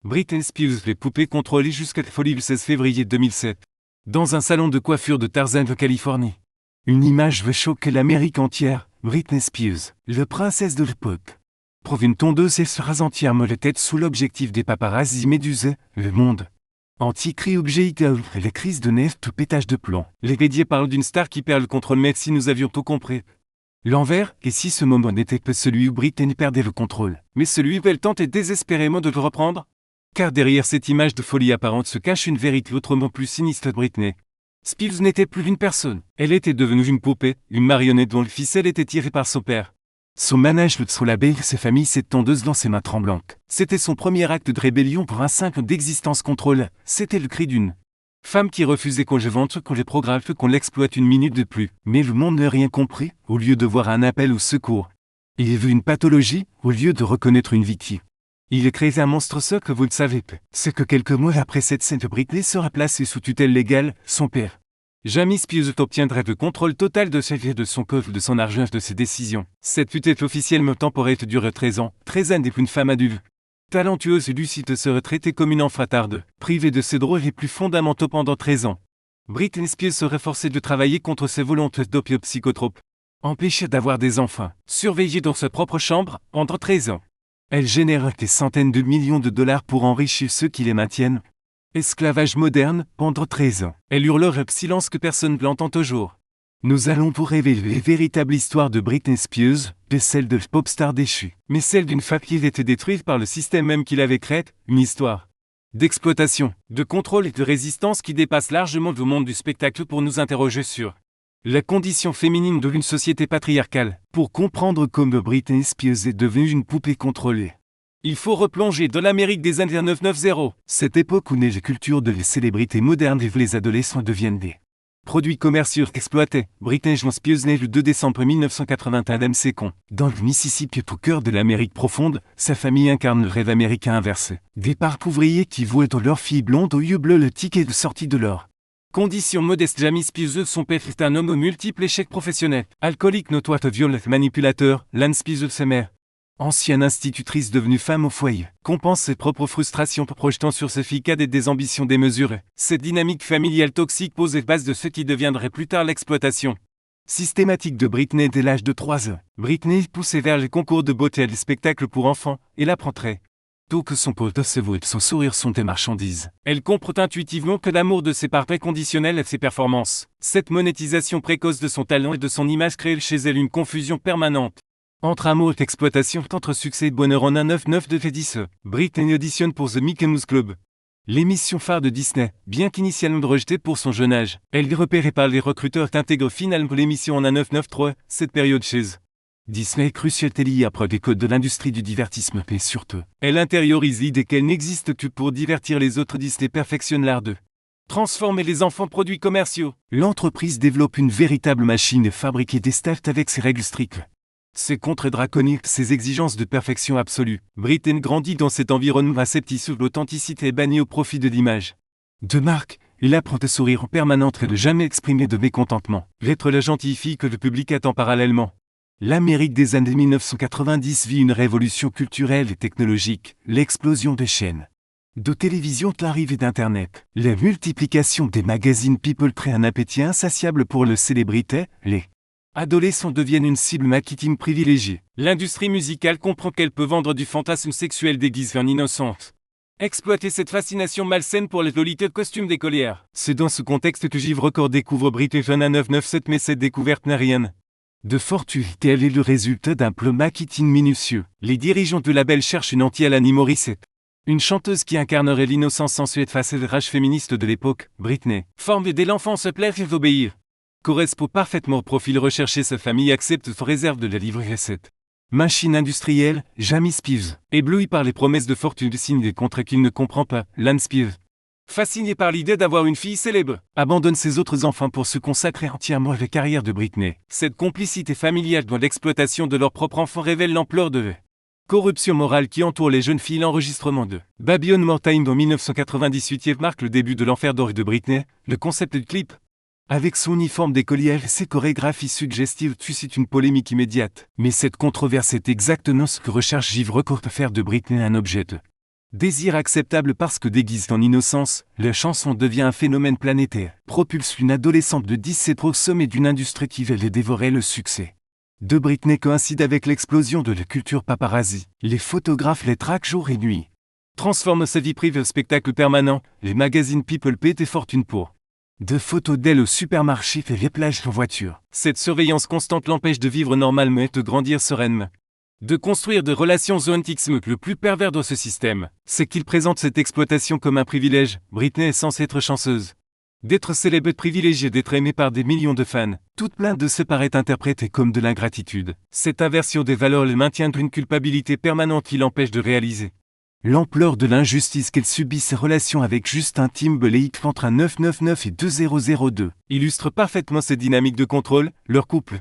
Britney Spears, les poupées contrôlées jusqu'à la folie le 16 février 2007. Dans un salon de coiffure de Tarzan de Californie. Une image veut choquer l'Amérique entière. Britney Spears, la princesse de l'époque, prouve une tondeuse et se rase entièrement la tête sous l'objectif des paparazzi médusés, le monde. Anti-cri objet idéal, les crises de nerfs tout pétage de plomb. Les médias parlent d'une star qui perd le contrôle, mais si nous avions tout compris. L'envers, et si ce moment n'était que celui où Britney perdait le contrôle, mais celui où elle tentait désespérément de le reprendre? Car derrière cette image de folie apparente se cache une vérité autrement plus sinistre de Britney. Spears n'était plus une personne, elle était devenue une poupée, une marionnette dont le ficelle était tiré par son père. Son manège sous l'abeille, sa famille, cette tondeuse dans ses mains tremblantes. C'était son premier acte de rébellion pour un simple d'existence contrôle, c'était le cri d'une femme qui refusait qu'on le vende, qu'on le programme, qu'on l'exploite une minute de plus. Mais le monde n'a rien compris, au lieu de voir un appel au secours. Il a vu une pathologie, au lieu de reconnaître une victime. Il a créé un monstre, ce que vous le savez peu. C'est que quelques mois après cette scène, Britney sera placée sous tutelle légale, son père. Jamie Spears obtiendrait le contrôle total de sa vie, de son corps, de son argent, de ses décisions. Cette tutelle officiellement temporaire dure 13 ans, 13 ans depuis une femme adulte. Talentueuse et lucide serait traitée comme une enfantarde, privée de ses droits les plus fondamentaux pendant 13 ans. Britney Spears serait forcée de travailler contre ses volontés d'opium psychotrope. Empêchée d'avoir des enfants, surveillée dans sa propre chambre, pendant 13 ans. Elle génère des centaines de millions de dollars pour enrichir ceux qui les maintiennent. Esclavage moderne, pendant 13 ans. Elle hurlera avec silence que personne ne l'entend toujours. Nous allons vous révéler la véritable histoire de Britney Spears, de celle de popstar déchue, mais celle d'une femme qui avait été détruite par le système même qu'il avait créé, une histoire d'exploitation, de contrôle et de résistance qui dépasse largement le monde du spectacle pour nous interroger sur la condition féminine d'une société patriarcale, pour comprendre comment Britney Spears est devenue une poupée contrôlée. Il faut replonger dans l'Amérique des années 1990, cette époque où naît la culture de les célébrités modernes et où les adolescents deviennent des produits commerciaux exploités. Britney Spears naît le 2 décembre 1981 à Macon, dans le Mississippi au cœur de l'Amérique profonde. Sa famille incarne le rêve américain inversé. Des parents ouvriers qui vouaient dans leur fille blonde aux yeux bleus le ticket de sortie de leur condition modeste. Jamie Spears, son père est un homme aux multiples échecs professionnels. Alcoolique notoire, violent, manipulateur. Lance Spears, sa mère, ancienne institutrice devenue femme au foyer, compense ses propres frustrations projetant sur ses filles cadets des ambitions démesurées. Cette dynamique familiale toxique pose les bases de ce qui deviendrait plus tard l'exploitation systématique de Britney dès l'âge de 3 ans. Britney est poussée vers les concours de beauté et les spectacles pour enfants, et l'apprendrait tôt que son pote se vaut et son sourire sont des marchandises. Elle comprend intuitivement que l'amour de ses parts est conditionnel à ses performances. Cette monétisation précoce de son talent et de son image crée chez elle une confusion permanente entre amour et exploitation, entre succès et bonheur. En un 9-9 de Fédis, Britney auditionne pour The Mickey Mouse Club, l'émission phare de Disney. Bien qu'initialement rejetée pour son jeune âge, elle est repérée par les recruteurs et intègre finalement l'émission en un 9-9-3. Cette période chez Disney est cruciale, elle y apprend des codes de l'industrie du divertissement et surtout, elle intériorise l'idée qu'elle n'existe que pour divertir les autres. Disney perfectionne l'art de transformer les enfants en produits commerciaux. L'entreprise développe une véritable machine et fabrique des staffs avec ses règles strictes, ses contrats draconiques, ses exigences de perfection absolue. Britney grandit dans cet environnement aseptique où l'authenticité est bannie au profit de l'image de marque. Il apprend à sourire en permanence et de jamais exprimer de mécontentement. Être la gentille fille que le public attend parallèlement. L'Amérique des années 1990 vit une révolution culturelle et technologique, l'explosion des chaînes de télévision, l'arrivée d'Internet, la multiplication des magazines People créent un appétit insatiable pour le célébrité. Les adolescents deviennent une cible marketing privilégiée. L'industrie musicale comprend qu'elle peut vendre du fantasme sexuel déguisé en innocence. Exploiter cette fascination malsaine pour les lolitas de costumes d'écolière. C'est dans ce contexte que Givre Record découvre Britney à 997, mais cette découverte n'a rien de fortuité. Elle est le résultat d'un plan marketing minutieux. Les dirigeants du label cherchent une anti-Alanis Morissette, une chanteuse qui incarnerait l'innocence sensuelle face à la rage féministe de l'époque. Britney, formée dès l'enfance, se plaire et obéir, correspond parfaitement au profil recherché. Sa famille accepte sous réserve de la livrer cette machine industrielle. Jamie Spears, ébloui par les promesses de fortune, signe des contrats qu'il ne comprend pas. Lance Spears, fasciné par l'idée d'avoir une fille célèbre, abandonne ses autres enfants pour se consacrer entièrement à la carrière de Britney. Cette complicité familiale dans l'exploitation de leur propre enfant révèle l'ampleur de corruption morale qui entoure les jeunes filles. L'enregistrement de Baby One More Time en 1998 marque le début de l'enfer d'or de Britney. Le concept du clip, avec son uniforme d'écolière et ses chorégraphies suggestives, suscite une polémique immédiate. Mais cette controverse est exactement ce que recherche Givre Record, faire de Britney un objet de Désir acceptable parce que déguisée en innocence, la chanson devient un phénomène planétaire, propulse une adolescente de 17 au sommet d'une industrie qui veut dévorer le succès de Britney coïncide avec l'explosion de la culture paparazzi. Les photographes les traquent jour et nuit. Transforme sa vie privée en spectacle permanent, les magazines People paient des fortunes pour de photos d'elle au supermarché et les plages en voiture. Cette surveillance constante l'empêche de vivre normalement et de grandir sereinement. De construire des relations authentiques. Le plus pervers de ce système, c'est qu'il présente cette exploitation comme un privilège. Britney est censée être chanceuse d'être célèbre, privilégiée, d'être aimée par des millions de fans. Toute plainte de ce paraît interprétée comme de l'ingratitude. Cette inversion des valeurs le maintient d'une culpabilité permanente qui l'empêche de réaliser l'ampleur de l'injustice qu'elle subit. Ses relations avec Justin Timberlake entre un 999 et 2002 illustrent parfaitement ces dynamiques de contrôle. Leur couple,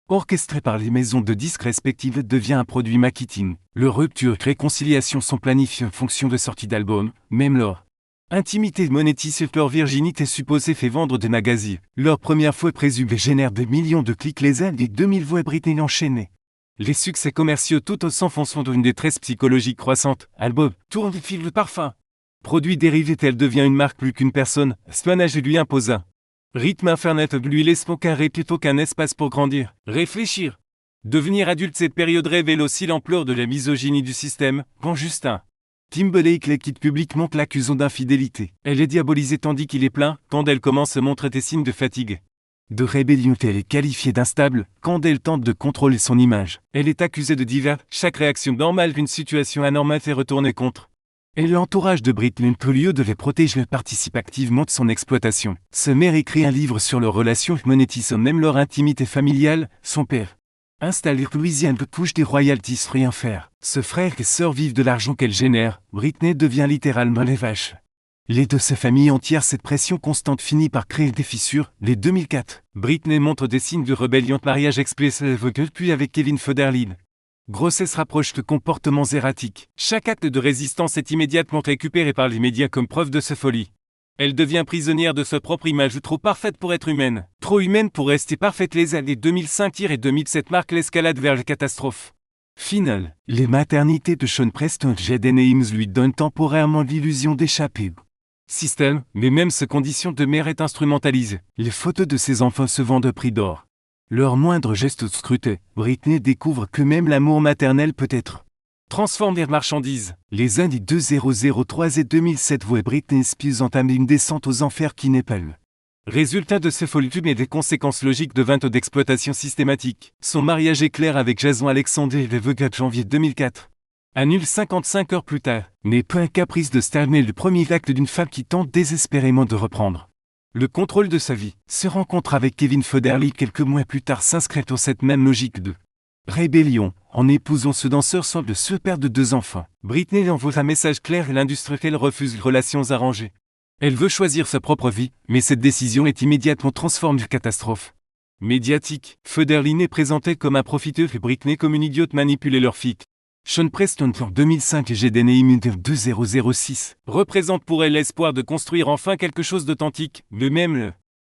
orchestré par les maisons de disques respectives, devient un produit marketing. Leurs ruptures et réconciliations sont planifiées en fonction de sorties d'albums, même leur intimité monétise leur virginité supposée fait vendre des magazines. Leur première fois présumée génère des millions de clics, les aides et 2000 voix Britney enchaînées. Les succès commerciaux tout en s'enfonçant dans une détresse psychologique croissante. Album, tourne, film, parfum, produit dérivé, elle devient une marque plus qu'une personne. Spionage lui imposa rythme Internet lui laisse aucun répit, aucun espace pour grandir, réfléchir. Devenir adulte, cette période révèle aussi l'ampleur de la misogynie du système. Quand Justin Timberlake les quitte publiquement, l'accusant d'infidélité, elle est diabolisée tandis qu'il est plein. Quand elle commence à montrer des signes de fatigue, de rébellion, elle est qualifiée d'instable. Quand elle tente de contrôler son image, elle est accusée de divers. Chaque réaction normale d'une situation anormale est retournée contre et l'entourage de Britney, au lieu de les protéger, participe activement de son exploitation. Ce maire écrit un livre sur leurs relations, monétisant même leur intimité familiale. Son père, installé en Louisiane, touche des royalties sans rien faire. Ce frère et sœur vivent de l'argent qu'elle génère. Britney devient littéralement les vaches lait de sa famille entière. Cette pression constante finit par créer des fissures. Les 2004, Britney montre des signes de rébellion. Mariage explicite puis avec Kevin Federline. Grossesse rapproche de comportements erratiques. Chaque acte de résistance est immédiatement récupéré par les médias comme preuve de sa folie. Elle devient prisonnière de sa propre image, trop parfaite pour être humaine, trop humaine pour rester parfaite. Les années 2005 et 2007 marquent l'escalade vers la catastrophe finale. Les maternités de Sean Preston et Jaden Ames lui donnent temporairement l'illusion d'échapper système, mais même sa condition de mère est instrumentalisée. Les photos de ses enfants se vendent au prix d'or. Leurs moindres gestes scrutés, Britney découvre que même l'amour maternel peut être transformé en marchandise. Les années 2003 et 2007 voient Britney Spears entamer une descente aux enfers qui n'est pas le résultat de ses folitudes mais des conséquences logiques de 20 ans d'exploitation systématique. Son mariage éclair avec Jason Alexander le 24 janvier 2004 annule 55 heures plus tard. N'est pas un caprice de star mais le premier acte d'une femme qui tente désespérément de reprendre le contrôle de sa vie. Se rencontre avec Kevin Federline quelques mois plus tard s'inscrit dans cette même logique de rébellion. En épousant ce danseur semble se perdre de 2 enfants. Britney envoie un message clair et l'industrie qu'elle refuse les relations arrangées. Elle veut choisir sa propre vie, mais cette décision est immédiatement transformée en catastrophe médiatique. Federline est présenté comme un profiteur et Britney comme une idiote manipulée leur fille. Sean Preston en 2005 et Jaden Ames en 2006 représente pour elle l'espoir de construire enfin quelque chose d'authentique. De même, la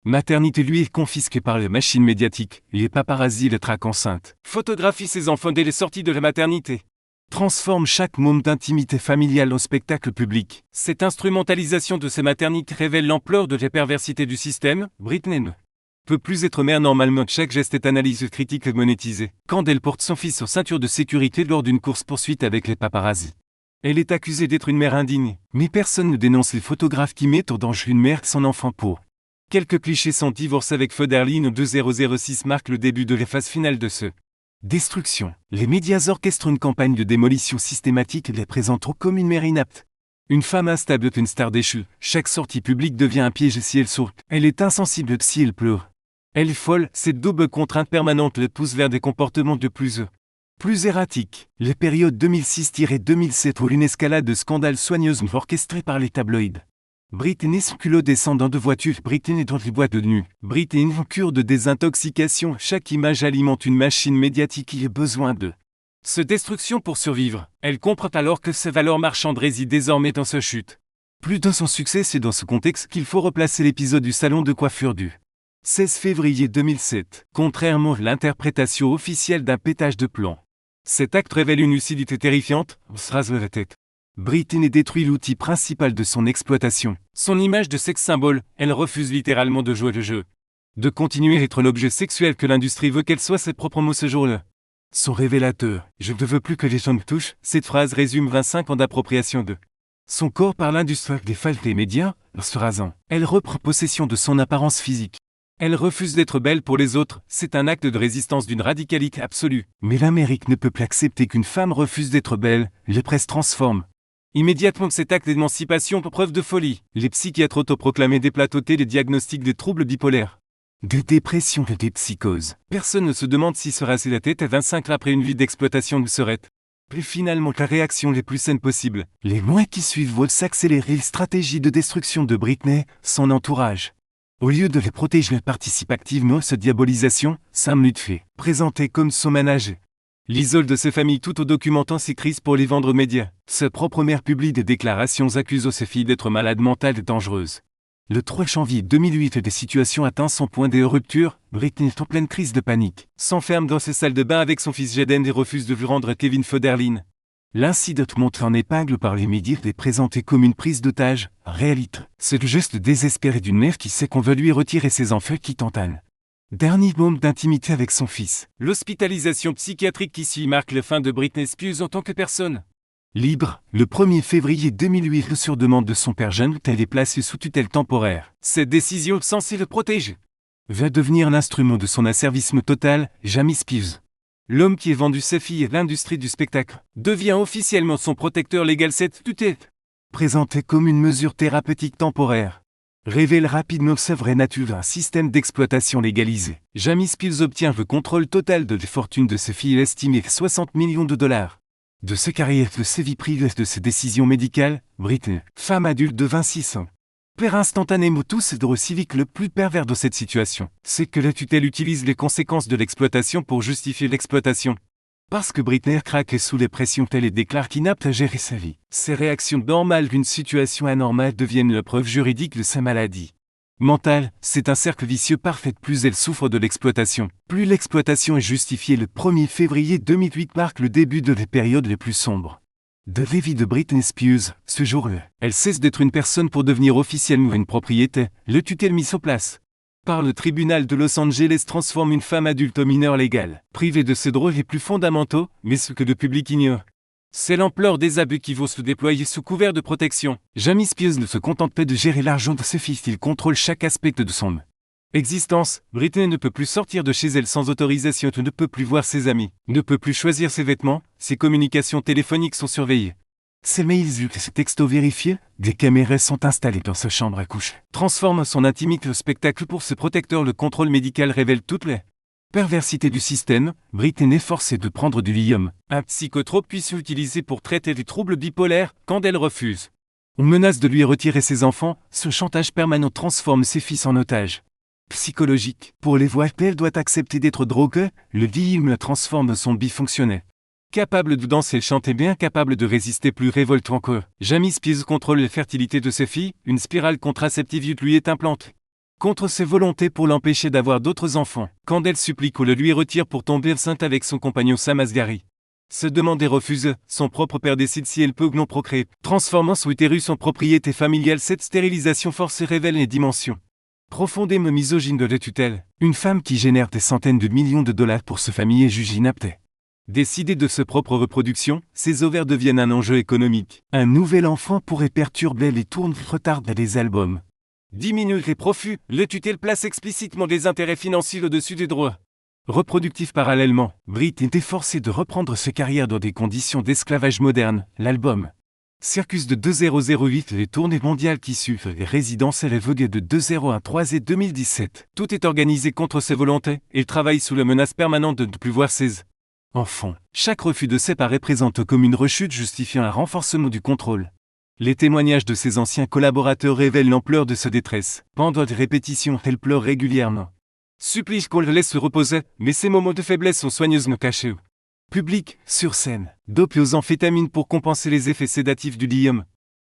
maternité lui est confisquée par les machines médiatiques. Les paparazzi le traquent enceinte, photographient ses enfants dès les sorties de la maternité, transforme chaque moment d'intimité familiale en spectacle public. Cette instrumentalisation de ces maternités révèle l'ampleur de la perversité du système. Britney ne peut plus être mère normalement. Chaque geste est analysé, critique et monétisé. Quand elle porte son fils en ceinture de sécurité lors d'une course-poursuite avec les paparazzi, elle est accusée d'être une mère indigne. Mais personne ne dénonce les photographes qui mettent en danger une mère et son enfant pour quelques clichés. Son divorce avec Federline en 2006 marque le début de la phase finale de ce destruction. Les médias orchestrent une campagne de démolition systématique et les présentent comme une mère inapte. Une femme instable, une star déchue. Chaque sortie publique devient un piège si elle saute. Elle est insensible si elle pleure. Elle est folle. Cette double contrainte permanente le pousse vers des comportements de plus erratiques. Les périodes 2006-2007 où une escalade de scandales soigneusement orchestrés par les tabloïds. Britney culot descendant de voiture. Britney dans les boîtes de nuit. Britney en cure de désintoxication. Chaque image alimente une machine médiatique qui a besoin de ce destruction pour survivre. Elle comprend alors que ses valeurs marchandes résident désormais dans sa chute. Plus dans son succès, c'est dans ce contexte qu'il faut replacer l'épisode du salon de coiffure du 16 février 2007. Contrairement à l'interprétation officielle d'un pétage de plomb, cet acte révèle une lucidité terrifiante. On se rase la tête. Britney détruit l'outil principal de son exploitation. Son image de sex symbole, elle refuse littéralement de jouer le jeu. De continuer à être l'objet sexuel que l'industrie veut qu'elle soit ses propres mots ce jour-là. Son révélateur, je ne veux plus que les gens me touchent, cette phrase résume 25 ans d'appropriation de son corps par l'industrie des femmes des médias, se rasant. Elle reprend possession de son apparence physique. Elle refuse d'être belle pour les autres, c'est un acte de résistance d'une radicalité absolue. Mais l'Amérique ne peut plus accepter qu'une femme refuse d'être belle, les presses transforment. Immédiatement cet acte d'émancipation pour preuve de folie, les psychiatres autoproclamés des plateaux télé diagnostiquent des troubles bipolaires, des dépressions et des psychoses. Personne ne se demande si se raser la tête à 25 ans après une vie d'exploitation ne serait plus finalement la réaction les plus saines possibles. Les mois qui suivent vont s'accélérer les stratégies de destruction de Britney, son entourage. Au lieu de les protéger, elle participe activement à cette diabolisation, Sam Lutfi, présenté comme son manager, l'isole de ses familles tout en documentant ses crises pour les vendre aux médias. Sa propre mère publie des déclarations accusant ses filles d'être malades mentales et dangereuses. Le 3 janvier 2008, des situations atteignent son point de rupture, Britney est en pleine crise de panique, s'enferme dans ses salles de bain avec son fils Jaden et refuse de lui rendre Kevin Federline. L'incident monté en épingle par les médias est présenté comme une prise d'otage, réalité. C'est le geste désespéré d'une mère qui sait qu'on veut lui retirer ses enfants qui tentent un dernier moment d'intimité avec son fils. L'hospitalisation psychiatrique qui suit marque la fin de Britney Spears en tant que personne libre. Le 1er février 2008, sur demande de son père jeune, elle est placée sous tutelle temporaire. Cette décision, censée le protéger, va devenir l'instrument de son asservissement total. Jamie Spears, l'homme qui a vendu sa fille à l'industrie du spectacle, devient officiellement son protecteur légal. Cette tutelle, présentée comme une mesure thérapeutique temporaire, révèle rapidement sa vraie nature, un système d'exploitation légalisé. Jamie Spears obtient le contrôle total de la fortune de sa fille estimée à 60 millions de dollars. De ses carrières, de ses vies privées, de ses décisions médicales, Britney, femme adulte de 26 ans, perd instantanément tout ce droit civique. Le plus pervers de cette situation, c'est que la tutelle utilise les conséquences de l'exploitation pour justifier l'exploitation. Parce que Britney craque sous les pressions telles et déclare qu'inapte à gérer sa vie, ses réactions normales d'une situation anormale deviennent la preuve juridique de sa maladie mentale. C'est un cercle vicieux parfait. Plus elle souffre de l'exploitation, plus l'exploitation est justifiée. Le 1er février 2008 marque le début de la période les plus sombres de la vie de Britney Spears. Ce jour-là, elle cesse d'être une personne pour devenir officiellement une propriété. Le tutelle mise en place par le tribunal de Los Angeles transforme une femme adulte en mineur légal, privée de ses droits les plus fondamentaux. Mais ce que le public ignore, c'est l'ampleur des abus qui vont se déployer sous couvert de protection. Jamie Spears ne se contente pas de gérer l'argent de ses fils, il contrôle chaque aspect de son existence. Britney ne peut plus sortir de chez elle sans autorisation, ne peut plus voir ses amis, ne peut plus choisir ses vêtements, ses communications téléphoniques sont surveillées. Ses mails et ses textos vérifiés, des caméras sont installées dans sa chambre à coucher. Transforme son intimité au spectacle pour ce protecteur. Le contrôle médical révèle toutes les perversité du système. Britney est forcée de prendre du lithium, un psychotrope puissant utilisé pour traiter des troubles bipolaires. Quand elle refuse, on menace de lui retirer ses enfants. Ce chantage permanent transforme ses fils en otages psychologiques. Pour les voir, elle doit accepter d'être droguée. Le lithium transforme son bifonctionnel, capable de danser et chanter, bien capable de résister, plus révolte encore. Jamie Spears contrôle la fertilité de ses filles. Une spirale contraceptive lui est implantée contre ses volontés pour l'empêcher d'avoir d'autres enfants. Quand elle supplie qu'on le lui retire pour tomber enceinte avec son compagnon Sam Asghari, se demande et refuse, son propre père décide si elle peut ou non procréer, transformant son utérus en propriété familiale. Cette stérilisation forcée révèle les dimensions profondément misogynes de la tutelle. Une femme qui génère des centaines de millions de dollars pour sa famille est jugée inapte. Décidée de sa propre reproduction, ses ovaires deviennent un enjeu économique. Un nouvel enfant pourrait perturber les tournes, retarder les albums, diminue les profits. Le tutelle place explicitement des intérêts financiers au-dessus des droits reproductifs. Parallèlement, Britney est forcée de reprendre sa carrière dans des conditions d'esclavage moderne. L'album Circus de 2008, les tournées mondiales qui suivent, les résidences et les vedettes de 2013 et 2017. Tout est organisé contre ses volontés. Il travaille sous la menace permanente de ne plus voir ses enfants. Chaque refus de séparer présente comme une rechute justifiant un renforcement du contrôle. Les témoignages de ses anciens collaborateurs révèlent l'ampleur de sa détresse. Pendant des répétitions, elle pleure régulièrement, supplie qu'on le laisse se reposer, mais ces moments de faiblesse sont soigneusement cachés. Public, sur scène, dopée aux amphétamines pour compenser les effets sédatifs du lithium.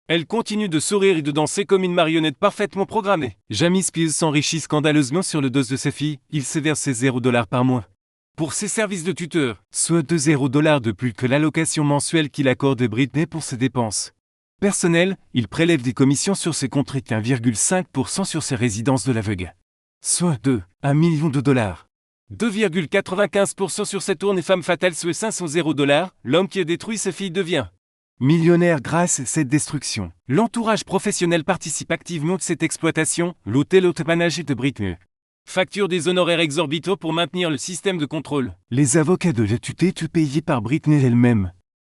Elle continue de sourire et de danser comme une marionnette parfaitement programmée. Jamie Spears s'enrichit scandaleusement sur le dos de ses filles. Il se verse ses $0 par mois pour ses services de tuteur, soit $2 de plus que l'allocation mensuelle qu'il accorde à Britney pour ses dépenses. Personnel, il prélève des commissions sur ses contrats et 1,5% sur ses résidences de l'aveugle. Soit 1 million de dollars. 2,95% sur cette tourne et femme fatale soit 500 $. L'homme qui a détruit sa fille devient millionnaire grâce à cette destruction. L'entourage professionnel participe activement de cette exploitation, l'hôtel automanagé de Britney facture des honoraires exorbitants pour maintenir le système de contrôle. Les avocats de la tutelle payés par Britney elle-même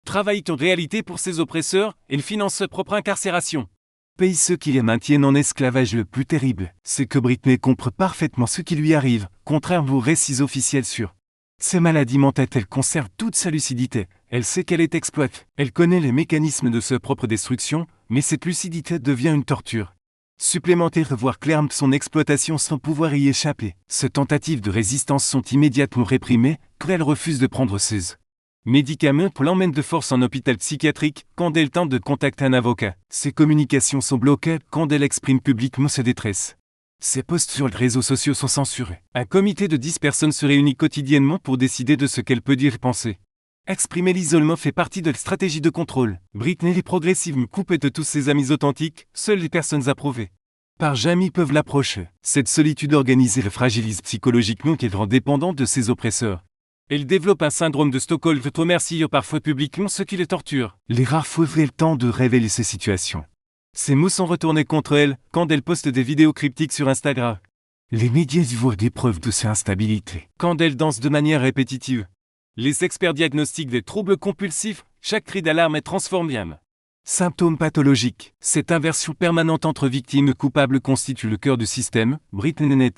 travaillent en réalité pour ses oppresseurs et financent sa propre incarcération. Paye ceux qui les maintiennent en esclavage. Le plus terrible, c'est que Britney comprend parfaitement ce qui lui arrive, contrairement aux récits officiels sur ses maladies mentales. Elle conserve toute sa lucidité, elle sait qu'elle est exploite, elle connaît les mécanismes de sa propre destruction, mais cette lucidité devient une torture supplémentaire de voir clairement son exploitation sans pouvoir y échapper. Ces tentatives de résistance sont immédiatement réprimées, quand elle refuse de prendre ses médicaments pour l'emmène de force en hôpital psychiatrique, quand elle tente de contacter un avocat. Ses communications sont bloquées quand elle exprime publiquement sa détresse. Ses posts sur les réseaux sociaux sont censurés. Un comité de 10 personnes se réunit quotidiennement pour décider de ce qu'elle peut dire et penser. Exprimer l'isolement fait partie de la stratégie de contrôle. Britney est progressivement coupée de tous ses amis authentiques, seules les personnes approuvées par Jamie peuvent l'approcher. Cette solitude organisée le fragilise psychologiquement et le rend dépendante de ses oppresseurs. Elle développe un syndrome de Stockholm remerciant parfois publiquement ceux qui le torturent. Les rares fois où elle tente de révéler ces situations, ses mots sont retournés contre elle quand elle poste des vidéos cryptiques sur Instagram. Les médias y voient des preuves de sa instabilité. Quand elle danse de manière répétitive, les experts diagnostiquent des troubles compulsifs, chaque cri d'alarme est transformé en symptômes pathologiques. Cette inversion permanente entre victime et coupable constitue le cœur du système. Britney n'est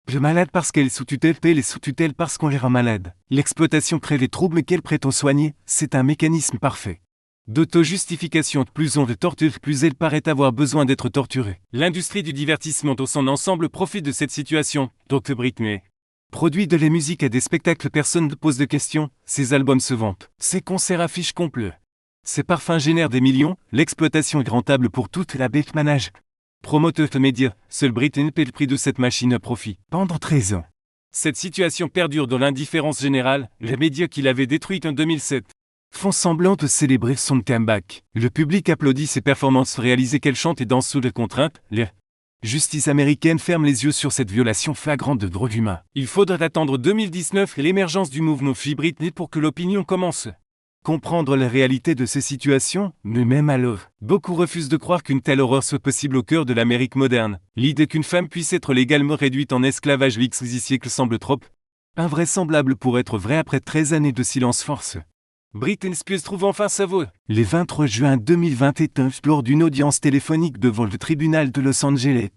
plus malade parce qu'elle est sous tutelle, elle est sous tutelle parce qu'on les rend malade. L'exploitation crée les troubles qu'elle prétend soigner, c'est un mécanisme parfait d'auto-justification. Plus on le torture, plus elle paraît avoir besoin d'être torturée. L'industrie du divertissement dans son ensemble profite de cette situation, donc Britney produit de la musique à des spectacles, personne ne pose de questions, ses albums se vantent, ses concerts affichent complets. Ses parfums génèrent des millions, l'exploitation est rentable pour toute la bête manage. Promoteur de médias, seul Britney paie le prix de cette machine à profit. Pendant 13 ans, cette situation perdure dans l'indifférence générale, les médias qui l'avaient détruite en 2007 font semblant de célébrer son comeback. Le public applaudit ses performances réalisées qu'elle chante et danse sous les contraintes. La justice américaine ferme les yeux sur cette violation flagrante de droits humains. Il faudra attendre 2019 et l'émergence du mouvement Free Britney pour que l'opinion commence comprendre la réalité de ces situations, mais même alors, beaucoup refusent de croire qu'une telle horreur soit possible au cœur de l'Amérique moderne. L'idée qu'une femme puisse être légalement réduite en esclavage X siècles semble trop invraisemblable pour être vrai après 13 années de silence forcé. Britney Spears trouve enfin sa voix. Le 23 juin 2021, lors d'une audience téléphonique devant le tribunal de Los Angeles,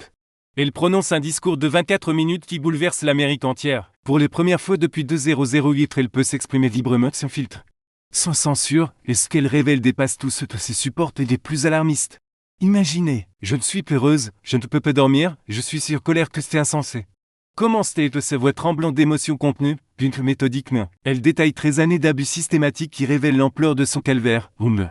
elle prononce un discours de 24 minutes qui bouleverse l'Amérique entière. Pour les premières fois depuis 2008, elle peut s'exprimer librement sans filtre, sans censure, et ce qu'elle révèle dépasse tout ce que ses supports et les plus alarmistes. Imaginez, je ne suis pleureuse, je ne peux pas dormir, je suis si colère que c'est insensé. Commence-t-elle de sa voix tremblante d'émotions contenues, puis méthodiquement. Elle détaille 13 années d'abus systématiques qui révèlent l'ampleur de son calvaire. On me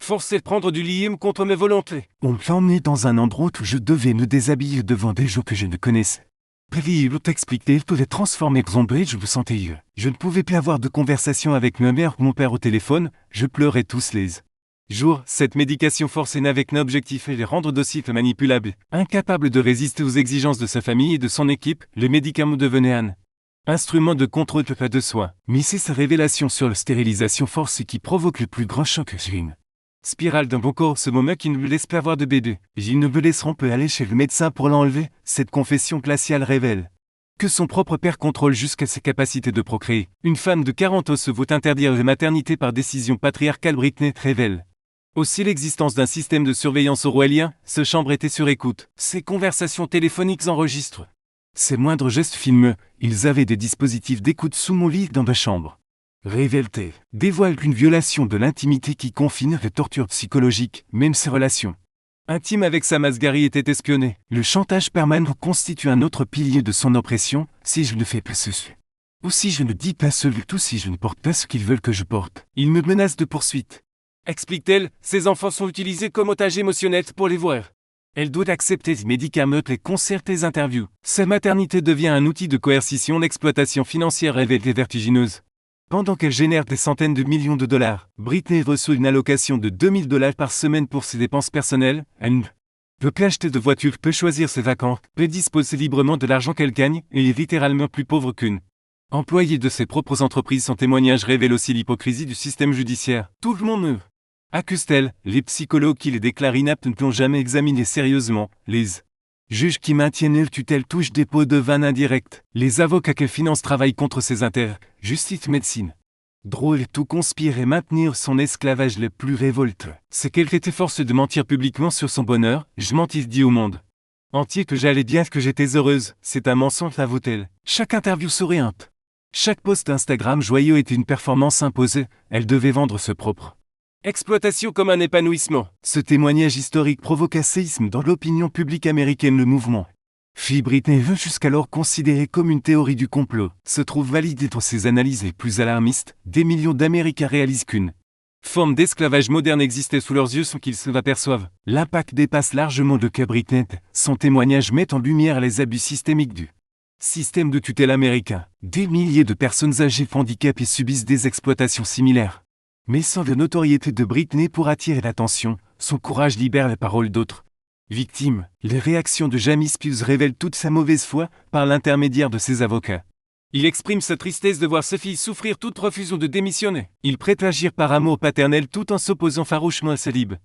forçait de prendre du lithium contre mes volontés. On me emmenait dans un endroit où je devais me déshabiller devant des gens que je ne connaissais. Puis l'autre expliquait, pouvait transformer en zombie, je me sentais. Je ne pouvais plus avoir de conversation avec ma mère ou mon père au téléphone, je pleurais tous les jours. Cette médication forcée n'avait qu'un objectif, les rendre dociles et manipulables. Incapable de résister aux exigences de sa famille et de son équipe, le médicament devenait un instrument de contrôle de soi. Mais c'est sa révélation sur la stérilisation forcée qui provoque le plus grand choc. J'ai une spirale dans mon corps, ce moment qui ne me laisse pas avoir de bébé. Ils ne me laisseront pas aller chez le médecin pour l'enlever. Cette confession glaciale révèle que son propre père contrôle jusqu'à ses capacités de procréer. Une femme de 40 ans se voit interdire la maternité par décision patriarcale. Britney révèle aussi l'existence d'un système de surveillance orwellien. Sa chambre était sur écoute. Ses conversations téléphoniques enregistrent ses moindres gestes filmés. Ils avaient des dispositifs d'écoute sous mon lit dans ma chambre. Révèle-t-elle, dévoile une violation de l'intimité qui confine les tortures psychologiques, même ses relations intimes avec Sam Asghari étaient espionnées. Le chantage permanent constitue un autre pilier de son oppression. Si je ne fais pas ceci, ou si je ne dis pas cela, ou si je ne porte pas ce qu'ils veulent que je porte, ils me menacent de poursuite. Explique-t-elle, ces enfants sont utilisés comme otages émotionnels pour les voir. Elle doit accepter des médicaments, les concerts, les interviews. Sa maternité devient un outil de coercition. L'exploitation financière révèle des vertigineuses Pendant qu'elle génère des centaines de millions de dollars, Britney reçoit une allocation de 2 000 $ par semaine pour ses dépenses personnelles. Elle ne peut plus acheter de voiture, peut choisir ses vacances, peut disposer librement de l'argent qu'elle gagne et est littéralement plus pauvre qu'une employée de ses propres entreprises. Son témoignage révèle aussi l'hypocrisie du système judiciaire. Tout le monde me accuse-t-elle. Les psychologues qui les déclarent inaptes ne l'ont jamais examiné sérieusement. Les juges qui maintiennent leur tutelle touchent des pots de vin indirects. Les avocats qu'elle finance travaillent contre ses intérêts. Justice, médecine. Drôle, tout conspire et maintenir son esclavage le plus révolte. C'est qu'elle était forcée de mentir publiquement sur son bonheur. Je mentis, dit au monde entier que j'allais bien, que j'étais heureuse. C'est un mensonge, avoue-t-elle. Chaque interview souriante, chaque post Instagram joyeux était une performance imposée. Elle devait vendre ce propre exploitation comme un épanouissement. Ce témoignage historique provoque un séisme dans l'opinion publique américaine. Le mouvement Free Britney, jusqu'alors considéré comme une théorie du complot, se trouve validé dans ses analyses les plus alarmistes. Des millions d'Américains réalisent qu'une forme d'esclavage moderne existait sous leurs yeux sans qu'ils se l'aperçoivent. L'impact dépasse largement le cas Britney. Son témoignage met en lumière les abus systémiques du système de tutelle américain. Des milliers de personnes âgées handicapées subissent des exploitations similaires. Mais sans la notoriété de Britney pour attirer l'attention, son courage libère la parole d'autres victimes. Les réactions de Jamie Spears révèlent toute sa mauvaise foi par l'intermédiaire de ses avocats. Il exprime sa tristesse de voir sa fille souffrir toute refusant de démissionner. Il prête agir par amour paternel tout en s'opposant farouchement à sa libre